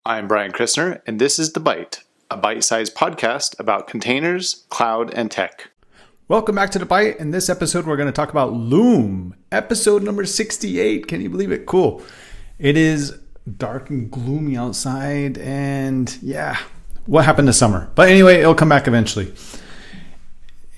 I'm Brian Christner, and this is The Byte, a bite-sized podcast about containers, cloud, and tech. Welcome back to The Byte. In this episode, we're going to talk about Loom, episode number 68. Can you believe it? Cool. It is dark and gloomy outside, and yeah, what happened to summer? But anyway, it'll come back eventually.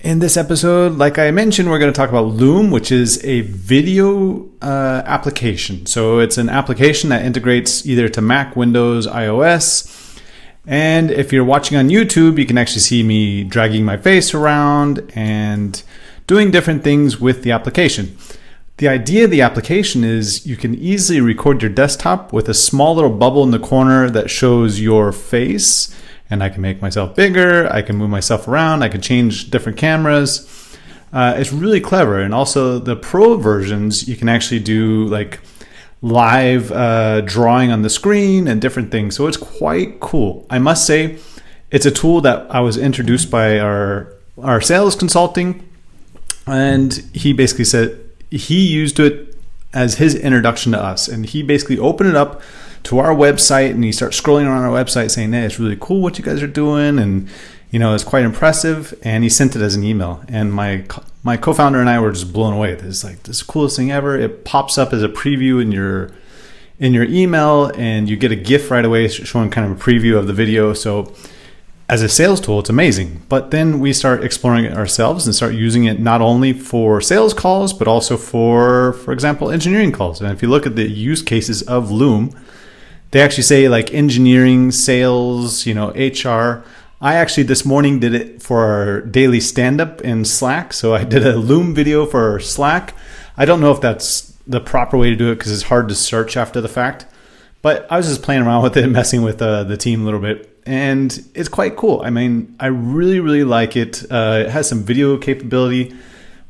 In this episode, like I mentioned, we're going to talk about Loom, which is a video application. So it's an application that integrates either to Mac, Windows, iOS. And if you're watching on YouTube, you can actually see me dragging my face around and doing different things with the application. The idea of the application is you can easily record your desktop with a small little bubble in the corner that shows your face. And I can make myself bigger, I can move myself around, I can change different cameras. It's really clever. And also the pro versions, you can actually do like live drawing on the screen and different things. So it's quite cool. I must say, it's a tool that I was introduced by our sales consulting. And he basically said he used it as his introduction to us. And he basically opened it up to our website, and he starts scrolling around our website saying, hey, it's really cool what you guys are doing, and it's quite impressive. And he sent it as an email, and my co-founder and I were just blown away. It's like this coolest thing ever. It pops up as a preview in your email, and you get a GIF right away showing kind of a preview of the video. So as a sales tool, it's amazing. But then we start exploring it ourselves and start using it not only for sales calls, but also for example, engineering calls. And if you look at the use cases of Loom, they actually say like engineering, sales, HR. I actually this morning did it for our daily stand-up in Slack. So I did a Loom video for Slack. I don't know if that's the proper way to do it because it's hard to search after the fact. But I was just playing around with it and messing with the team a little bit. And it's quite cool. I mean, I really, really like it. It has some video capability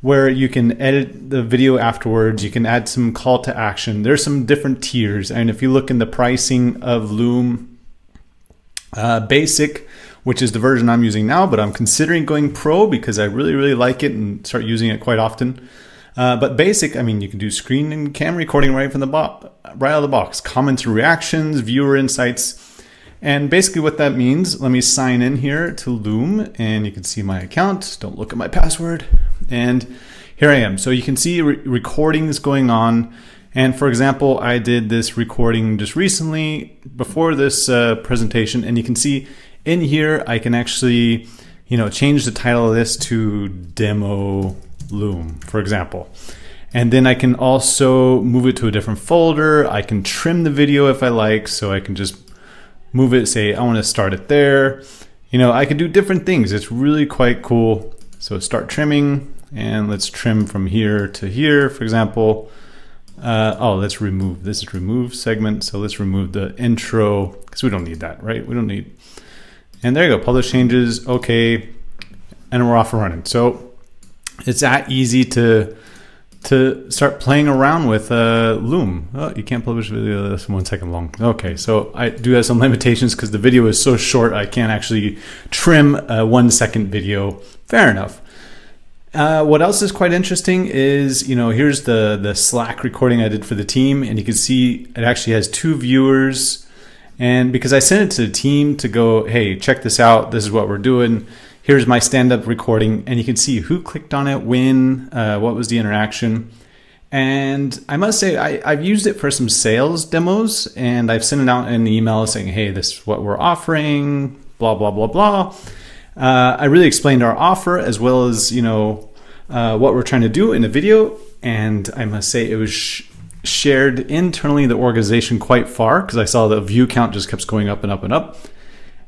where you can edit the video afterwards. You can add some call to action. There's some different tiers. And if you look in the pricing of Loom Basic, which is the version I'm using now, but I'm considering going Pro because I really, really like it and start using it quite often. But Basic, you can do screen and cam recording right from right out of the box. Comments and reactions, viewer insights. And basically what that means, let me sign in here to Loom, and you can see my account. Don't look at my password. And here I am. So you can see recordings going on. And for example, I did this recording just recently before this presentation. And you can see in here, I can actually, change the title of this to Demo Loom, for example. And then I can also move it to a different folder. I can trim the video if I like. So I can just move it, say, I want to start it there. I can do different things. It's really quite cool. So start trimming, and let's trim from here to here, for example. Let's remove. This is remove segment. So let's remove the intro because we don't need that, right? We don't need. And there you go. Publish changes. Okay. And we're off and running. So it's that easy to start playing around with Loom. Oh, you can't publish video that's 1 second long. Okay, so I do have some limitations because the video is so short I can't actually trim a 1 second video. Fair enough. What else is quite interesting is, here's the Slack recording I did for the team, and you can see it actually has 2 viewers. And because I sent it to the team to go, hey, check this out. This is what we're doing. Here's my stand-up recording, and you can see who clicked on it, when, what was the interaction. And I must say, I've used it for some sales demos, and I've sent it out in an email saying, hey, this is what we're offering, blah, blah, blah, blah. I really explained our offer as well as, what we're trying to do in a video. And I must say it was shared internally in the organization quite far because I saw the view count just kept going up and up and up.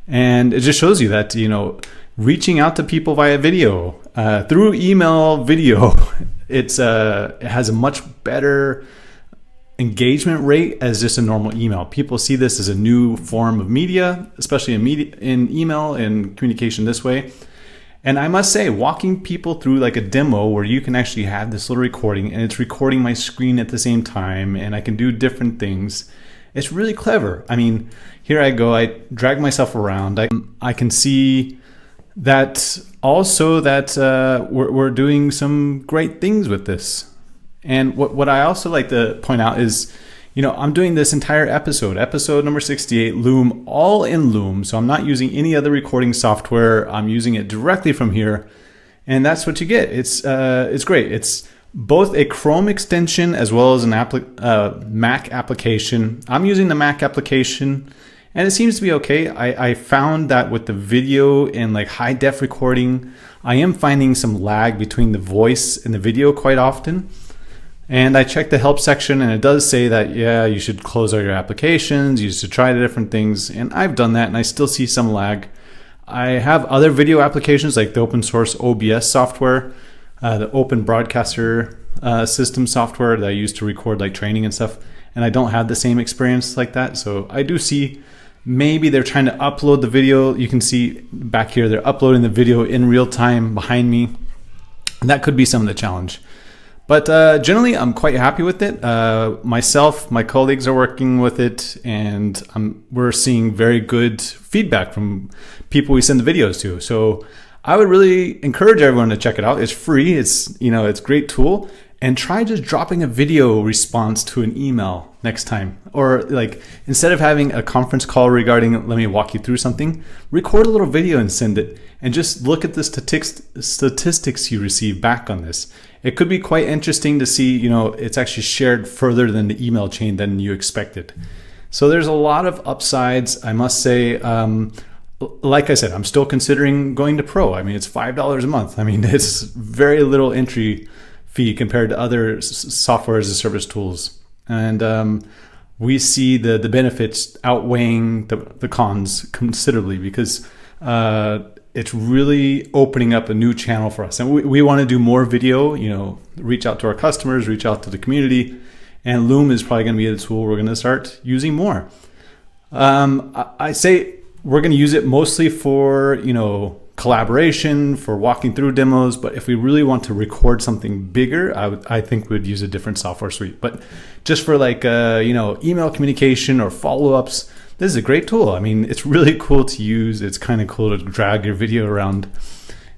And it just shows you that, reaching out to people via video, through email, video, it has a much better engagement rate as just a normal email. People see this as a new form of media, especially in email and communication this way. And I must say, walking people through like a demo where you can actually have this little recording and it's recording my screen at the same time and I can do different things. It's really clever. Here I go, I drag myself around. I can see that also that we're doing some great things with this. And what I also like to point out is, I'm doing this entire episode number 68, Loom, all in Loom. So I'm not using any other recording software. I'm using it directly from here. And that's what you get. It's great. It's both a Chrome extension as well as an Mac application. I'm using the Mac application and it seems to be okay. I found that with the video and like high def recording, I am finding some lag between the voice and the video quite often. And I checked the help section and it does say that, yeah, you should close all your applications, you should try the different things. And I've done that and I still see some lag. I have other video applications like the open source OBS software, the open broadcaster system software that I use to record like training and stuff. And I don't have the same experience like that. So I do see maybe they're trying to upload the video. You can see back here, they're uploading the video in real time behind me. And that could be some of the challenge. But generally, I'm quite happy with it. Myself, my colleagues are working with it, and we're seeing very good feedback from people we send the videos to. So I would really encourage everyone to check it out. It's free. It's a great tool. And try just dropping a video response to an email next time. Or like instead of having a conference call regarding, let me walk you through something, record a little video and send it. And just look at the statistics you receive back on this. It could be quite interesting to see, it's actually shared further than the email chain than you expected. So there's a lot of upsides, I must say. Like I said, I'm still considering going to Pro. I mean, it's $5 a month. I mean, it's very little entry fee compared to other software as a service tools. And we see the benefits outweighing the cons considerably because it's really opening up a new channel for us. And we want to do more video, reach out to our customers, reach out to the community. And Loom is probably going to be the tool we're going to start using more. I say we're going to use it mostly for, collaboration, for walking through demos. But if we really want to record something bigger, I think we'd use a different software suite. But just for like, email communication or follow-ups, this is a great tool. I mean, it's really cool to use. It's kind of cool to drag your video around.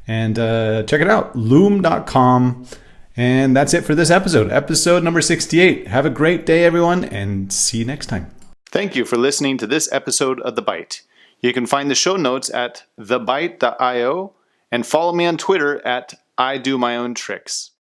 And check it out, loom.com. And that's it for this episode number 68. Have a great day, everyone, and see you next time. Thank you for listening to this episode of The Byte. You can find the show notes at thebyte.io and follow me on Twitter at I Do My Own Tricks.